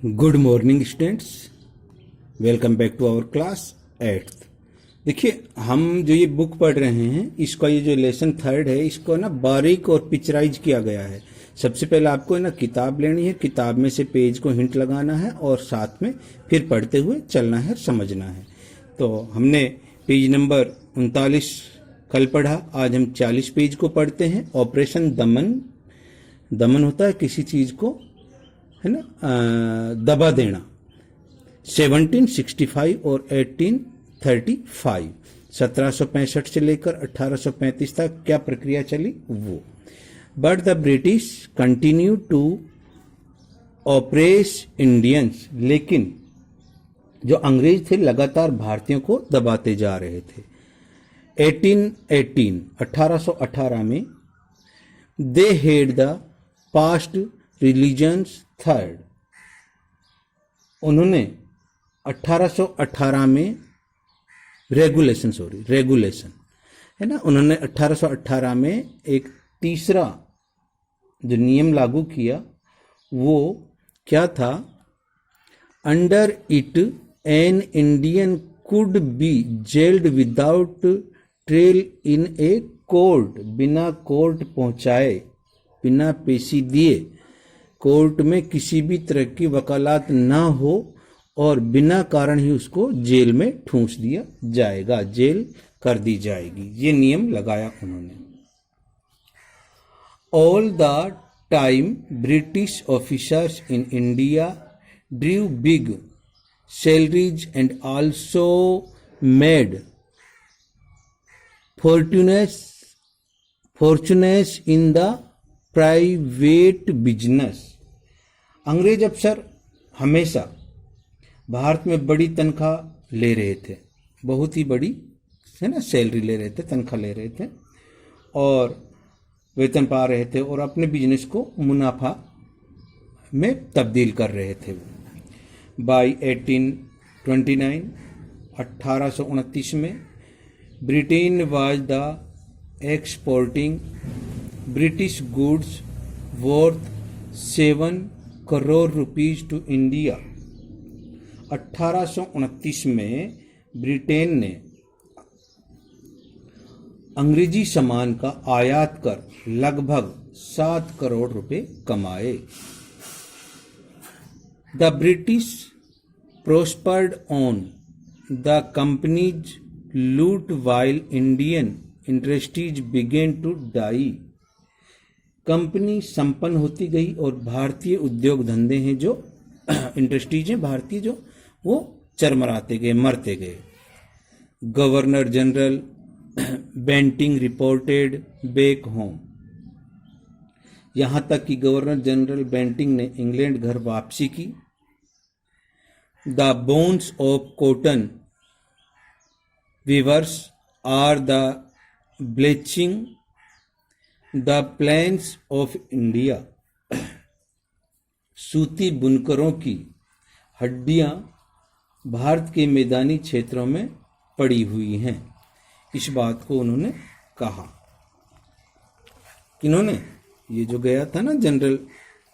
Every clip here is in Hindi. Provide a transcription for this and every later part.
Good morning students, welcome back to our class 8th। देखिए, हम जो ये बुक पढ़ रहे हैं, इसका ये जो लेसन 3rd है, इसको ना बारीक और पिक्चराइज किया गया है। सबसे पहले आपको ना किताब लेनी है, किताब में से पेज को हिंट लगाना है और साथ में फिर पढ़ते हुए चलना है, समझना है। तो हमने पेज नंबर 39 कल पढ़ा, आज हम 40 पेज को पढ़ते हैं। ऑपरेशन दमन, दमन होता है किसी चीज को, है ना, दबा देना। 1765 और 1835, 1765 से लेकर 1835 तक क्या प्रक्रिया चली वो। But the British continue to oppress Indians, लेकिन जो अंग्रेज थे लगातार भारतीयों को दबाते जा रहे थे। 1818 में they head the past religions third, उन्होंने 1818 में रेगुलेशन है ना, उन्होंने 1818 में एक तीसरा जो नियम लागू किया वो क्या था? Under it an Indian could be gelled without trail in a court, बिना कोर्ट पहुंचाए, बिना पेशी दिए कोर्ट में किसी भी तरह की वकालत ना हो और बिना कारण ही उसको जेल में ठूंस दिया जाएगा, जेल कर दी जाएगी। ये नियम लगाया उन्होंने। All the time British officers in India drew big salaries and also made fortunes in the private business. अंग्रेज अफसर हमेशा भारत में बड़ी तनख्वाह ले रहे थे, बहुत ही बड़ी, है ना, सैलरी ले रहे थे, तनख्वाह ले रहे थे और वेतन पा रहे थे और अपने बिजनेस को मुनाफा में तब्दील कर रहे थे। बाय 1829, 1829 में Britain was the exporting British goods worth 7 crore rupees to India. 1829 में ब्रिटेन ने अंग्रेजी सामान का आयात कर लगभग 7 करोड़ रुपए कमाए। The British prospered on the companies loot while Indian industries began to die. Company संपन्न होती गई और भारतीय उद्योग धंधे हैं जो इंडस्ट्रीज हैं भारतीय, जो वो चरमराते गए, मरते गए। Governor general Bentinck reported back home, यहां तक कि गवर्नर जनरल बेंटिंग ने इंग्लैंड घर वापसी की। The bones of cotton weavers are the bleaching the plains of India. सूती बुनकरों की हड्डियां भारत के मैदानी क्षेत्रों में पड़ी हुई हैं। इस बात को उन्होंने कहा। किन्होंने? ये जो गया था ना जनरल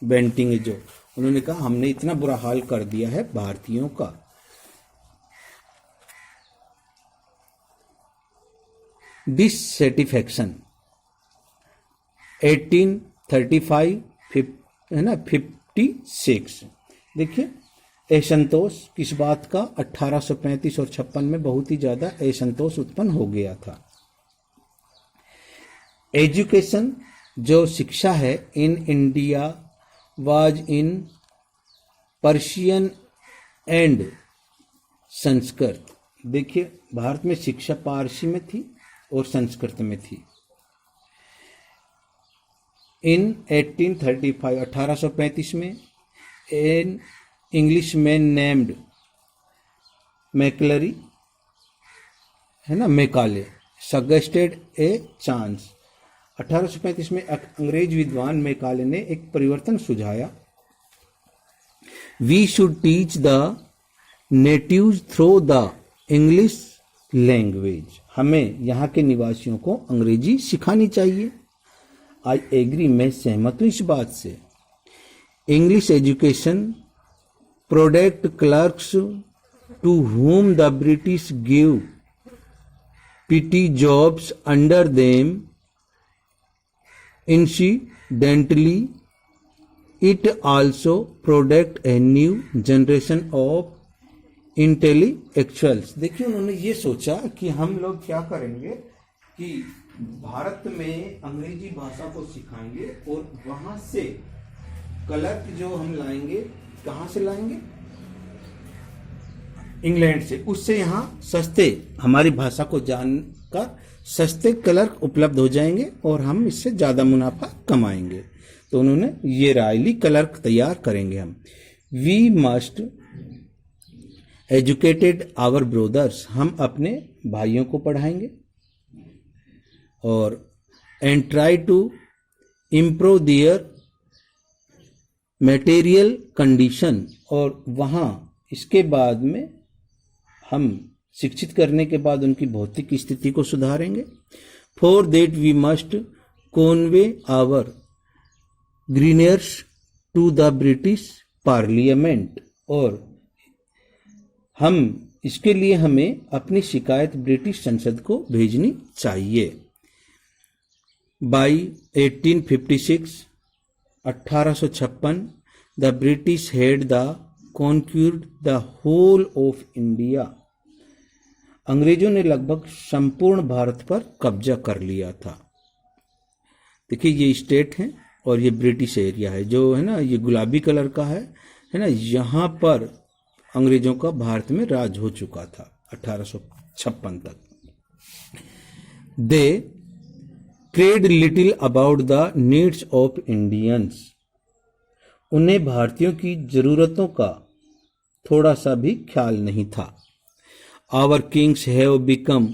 बेंटिंग, जो उन्होंने कहा हमने इतना बुरा हाल कर दिया है भारतीयों का। डिससैटिस्फैक्शन 1835, है ना, 56। देखिए, असंतोष किस बात का? 1835 और 56 में बहुत ही ज्यादा असंतोष उत्पन्न हो गया था। एजुकेशन, जो शिक्षा है, in India was in Persian and Sanskrit. देखिए, भारत में शिक्षा पारसी में थी और संस्कृत में थी। इन 1835, 1835 में एन इंग्लिश मैन नेम्ड मैकलरी, है ना, मैकाले सजेस्टेड ए चांस। 1835 में अंग्रेज विद्वान मैकाले ने एक परिवर्तन सुझाया। We should teach the natives through the English language, हमें यहाँ के निवासियों को अंग्रेजी सिखानी चाहिए। आई एग्री, मैं सहमत हूं इस बात से। English education product clerks to whom the British gave petty jobs under them. Incidentally, it also product a new generation of intellectuals. देखिए उन्होंने ये सोचा कि हम लोग क्या करेंगे कि भारत में अंग्रेजी भाषा को सिखाएंगे और वहां से क्लर्क जो हम लाएंगे, कहां से लाएंगे? इंग्लैंड से। उससे यहाँ सस्ते, हमारी भाषा को जानकर सस्ते क्लर्क उपलब्ध हो जाएंगे और हम इससे ज्यादा मुनाफा कमाएंगे। तो उन्होंने ये राय ली, क्लर्क तैयार करेंगे हम। We must educated our brothers, हम अपने भाइयों को पढ़ाएंगे। और and try to improve their material condition, और वहां इसके बाद में हम शिक्षित करने के बाद उनकी भौतिक स्थिति को सुधारेंगे। For that we must convey our grievances to the British parliament, और हम इसके लिए हमें अपनी शिकायत ब्रिटिश संसद को भेजनी चाहिए। By 1856 1856 the British had the conquered the whole of India, अंग्रेजों ने लगभग संपूर्ण भारत पर कब्जा कर लिया था। देखिए ये स्टेट है और ये ब्रिटिश एरिया है, जो है ना ये गुलाबी कलर का है ना, यहाँ पर अंग्रेजों का भारत में राज हो चुका था 1856 तक। They cared little about the needs of Indians, उन्हें भारतीयों की जरूरतों का थोड़ा सा भी ख्याल नहीं था। Our kings have become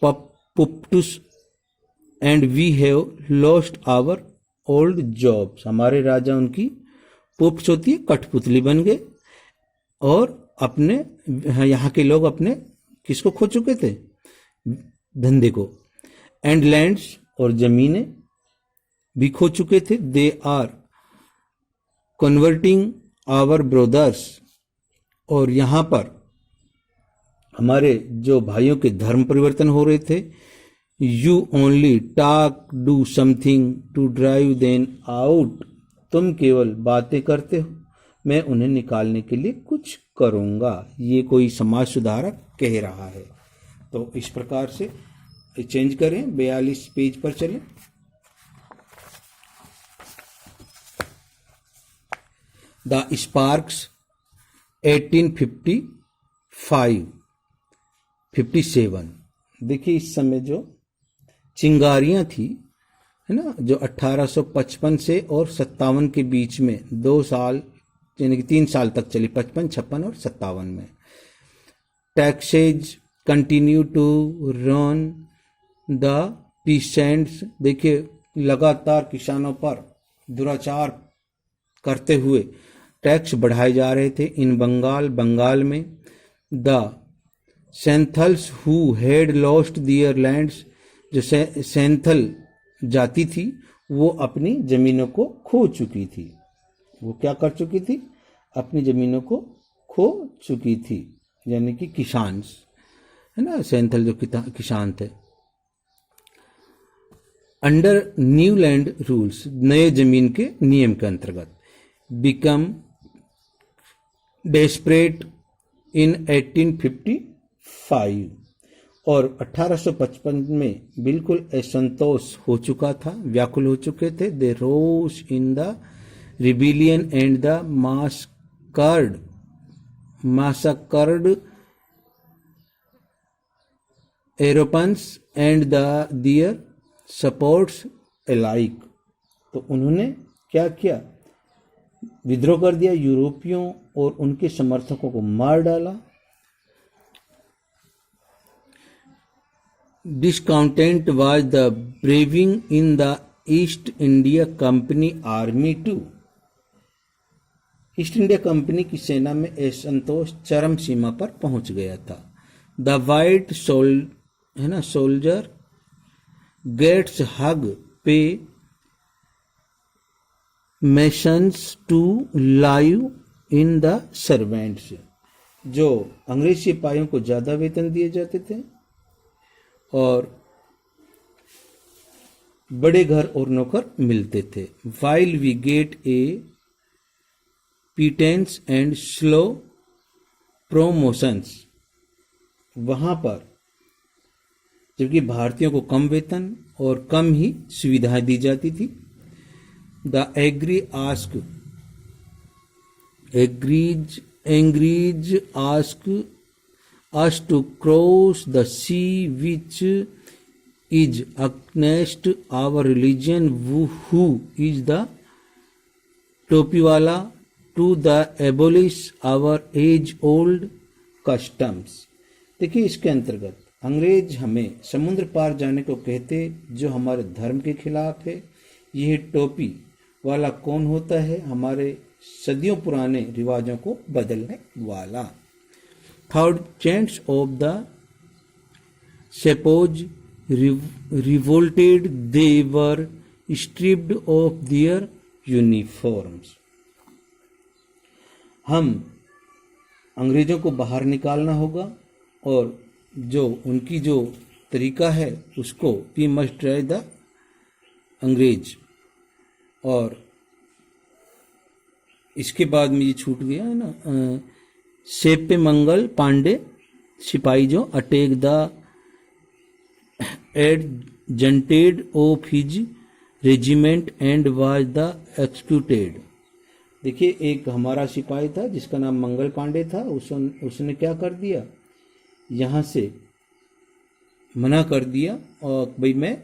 puppets and we have lost our old jobs, हमारे राजा उनकी पुप्स होती है, कठपुतली बन गए, और अपने यहाँ के लोग अपने किसको खो चुके थे? धंधे को। एंड लैंड्स, और जमीनें भी खो चुके थे। They are converting our brothers, और यहाँ पर हमारे जो भाइयों के धर्म परिवर्तन हो रहे थे। You only talk do something to drive them out, तुम केवल बातें करते हो, मैं उन्हें निकालने के लिए कुछ करूंगा। ये कोई समाज सुधारक कह रहा है। तो इस प्रकार से चेंज करें, 42 पेज पर चलें। द स्पार्क्स 1857, देखिए इस समय जो चिंगारियां थी है ना, जो 1855 से और 57 के बीच में 2 साल यानी कि 3 साल तक चली, 55, 56 और 57 में। Taxes continue to run the peasants, देखिए लगातार किसानों पर दुराचार करते हुए टैक्स बढ़ाए जा रहे थे। इन बंगाल में the Santhals who had lost their lands, जो सेंथल जाति थी वो अपनी जमीनों को खो चुकी थी। वो क्या कर चुकी थी? अपनी जमीनों को खो चुकी थी, यानी कि किसान है ना, सेंथल जो किसान थे। अंडर न्यू लैंड रूल्स, नए जमीन के नियम के अंतर्गत। बिकम डेस्परेट इन 1855, और 1855 में बिल्कुल असंतोष हो चुका था, व्याकुल हो चुके थे। They rose in the rebellion and the massacred Europeans and the their supporters alike, तो उन्होंने क्या किया? विद्रोह कर दिया, यूरोपियों और उनके समर्थकों को मार डाला। Discontent was the brewing in the East India Company army too, East India Company की सेना में असंतोष चरम सीमा पर पहुंच गया था। The white soldier gets huge pay mansions to live in the servants, जो अंग्रेज सिपाहियों को ज़्यादा वेतन दिए जाते थे और बड़े घर और नौकर मिलते थे। While we get a pittance and slow promotions, वहाँ पर जबकि भारतीयों को कम वेतन और कम ही सुविधाएं दी जाती थी। The Angries ask us to cross the sea, which is against our religion. Who is the Topiwala to the abolish our age-old customs। देखिए, इसके अंतर्गत अंग्रेज हमें समुद्र पार जाने को कहते जो हमारे धर्म के खिलाफ है। यह टोपी वाला कौन होता है? हमारे सदियों पुराने रिवाजों को बदलने वाला। Third, gents of the sepoys revolted, they were stripped of their uniforms. हम अंग्रेजों को बाहर निकालना होगा और जो उनकी जो तरीका है उसको वी मस्ट ड्राइव द अंग्रेज। और इसके बाद में ये छूट गया है ना, सेप पे मंगल पांडे सिपाही जो attack the adjutant of his regiment and was the executed. देखिए, एक हमारा सिपाही था जिसका नाम मंगल पांडे था, उसने क्या कर दिया, यहाँ से मना कर दिया और भाई मैं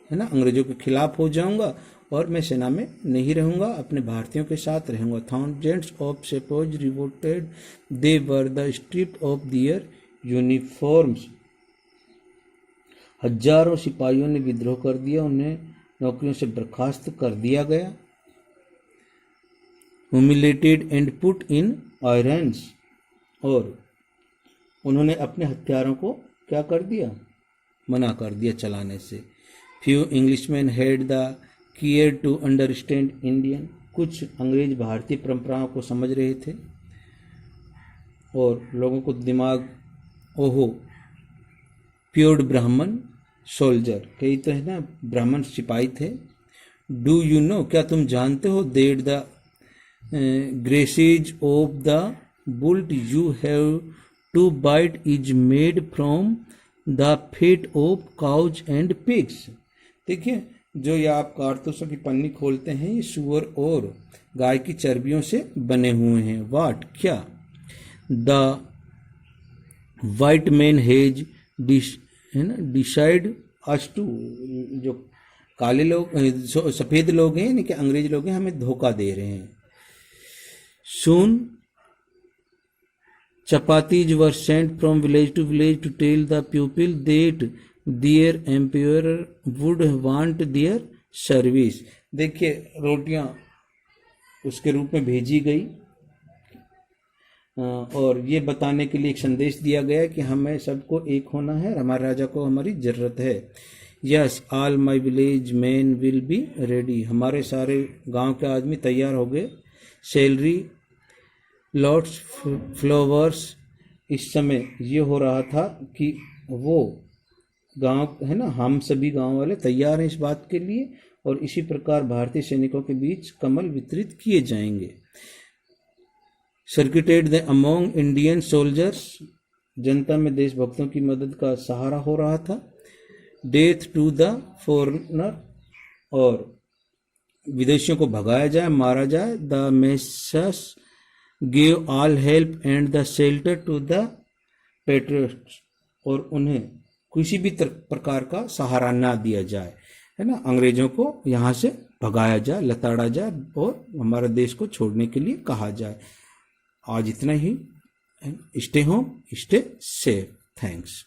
है ना अंग्रेजों के खिलाफ हो जाऊंगा और मैं सेना में नहीं रहूंगा, अपने भारतीयों के साथ रहूंगा। Thousands of sepoys revolted, they were the stripped of their uniforms. हजारों सिपाहियों ने विद्रोह कर दिया, उन्हें नौकरियों से बर्खास्त कर दिया गया। Humiliated and put in irons, और उन्होंने अपने हथियारों को क्या कर दिया, मना कर दिया चलाने से। Few Englishman had the care to understand Indian, कुछ अंग्रेज भारतीय परंपराओं को समझ रहे थे और लोगों को दिमाग ओहो। प्योर्ड ब्राह्मण सोल्जर, कई तो है ना ब्राह्मण सिपाही थे। डू यू नो, क्या तुम जानते हो, that the greases of the bullet you have to bite is made from the fat of cows and pigs. देखिए, जो ये आप कारतूसों की पन्नी खोलते हैं ये सूअर और गाय की चर्बियों से बने हुए हैं। वाट, क्या, the white man has decide us to, जो काले लोग सफेद लोग हैं यानी कि अंग्रेज लोग हैं, हमें धोखा दे रहे हैं। सून chapatis were sent from village to tell the people that their employer would want their service। देखिए, रोटियां उसके रूप में भेजी गई और ये बताने के लिए एक संदेश दिया गया कि हमें सबको एक होना है, हमारे राजा को हमारी जरूरत है। Yes, all my village man will be ready, हमारे सारे गांव के आदमी तैयार हो गए। सैलरी लॉट्स फ्लावर्स, इस समय ये हो रहा था कि वो गांव है ना, हम सभी गांव वाले तैयार हैं इस बात के लिए और इसी प्रकार भारतीय सैनिकों के बीच कमल वितरित किए जाएंगे। Circuited the among Indian soldiers, जनता में देशभक्तों की मदद का सहारा हो रहा था। डेथ टू द फॉरेनर, और विदेशियों को भगाया जाए, मारा जाए। The masses give all help and the shelter to the patriots, और उन्हें किसी भी प्रकार का सहारा ना दिया जाए, है ना, अंग्रेजों को यहाँ से भगाया जाए, लताड़ा जाए और हमारे देश को छोड़ने के लिए कहा जाए। आज इतना ही। Stay home, stay safe. Thanks.